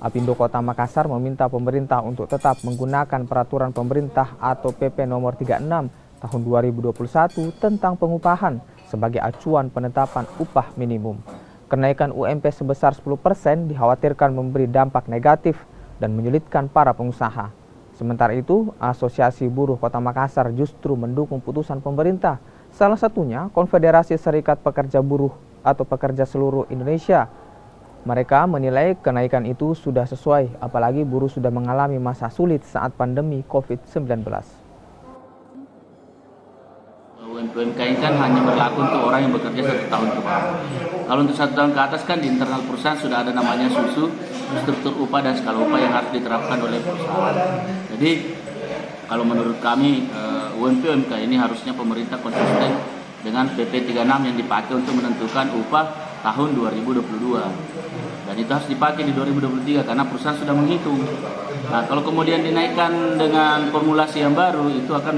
Apindo Kota Makassar meminta pemerintah untuk tetap menggunakan peraturan pemerintah atau PP nomor 36 tahun 2021 tentang pengupahan sebagai acuan penetapan upah minimum. Kenaikan UMP sebesar 10% dikhawatirkan memberi dampak negatif dan menyulitkan para pengusaha. Sementara itu, Asosiasi Buruh Kota Makassar justru mendukung putusan pemerintah. Salah satunya Konfederasi Serikat Pekerja Buruh atau Pekerja Seluruh Indonesia. Mereka menilai kenaikan itu sudah sesuai, apalagi buruh sudah mengalami masa sulit saat pandemi COVID-19. UMP ini kan hanya berlaku untuk orang yang bekerja 1 tahun ke bawah. Kalau untuk 1 tahun ke atas kan di internal perusahaan sudah ada namanya SUSU, struktur upah dan skala upah yang harus diterapkan oleh perusahaan. Jadi kalau menurut kami UMP ini harusnya pemerintah konsisten dengan PP 36 yang dipakai untuk menentukan upah tahun 2022. Dan itu harus dipakai di 2023 karena perusahaan sudah menghitung. Nah, kalau kemudian dinaikkan dengan formulasi yang baru, itu akan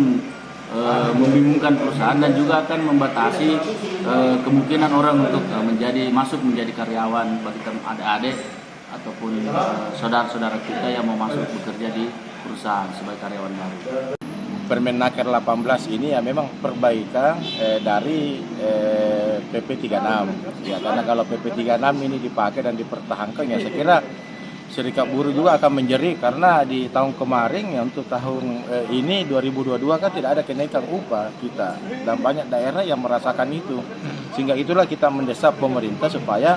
membingungkan perusahaan dan juga akan membatasi kemungkinan orang untuk masuk menjadi karyawan bagi adik-adik ataupun saudara-saudara kita yang mau masuk bekerja di perusahaan sebagai karyawan baru. Permenaker 18 ini ya memang perbaikan dari PP 36 ya, karena kalau PP 36 ini dipakai dan dipertahankan ya saya kira serikat buruh juga akan menjerit karena di tahun kemarin ya untuk tahun ini 2022 kan tidak ada kenaikan upah kita dan banyak daerah yang merasakan itu, sehingga itulah kita mendesak pemerintah supaya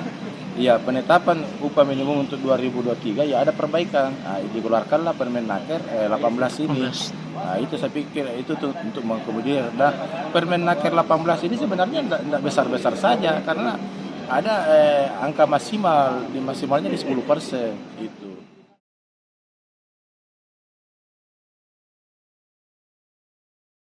ya penetapan upah minimum untuk 2023 ya ada perbaikan. Nah, dikeluarkanlah Permenaker 18 ini. Nah, itu saya pikir itu untuk mengakomodir. Nah, Permenaker 18 ini sebenarnya tidak besar-besar saja karena ada angka maksimalnya di 10% itu.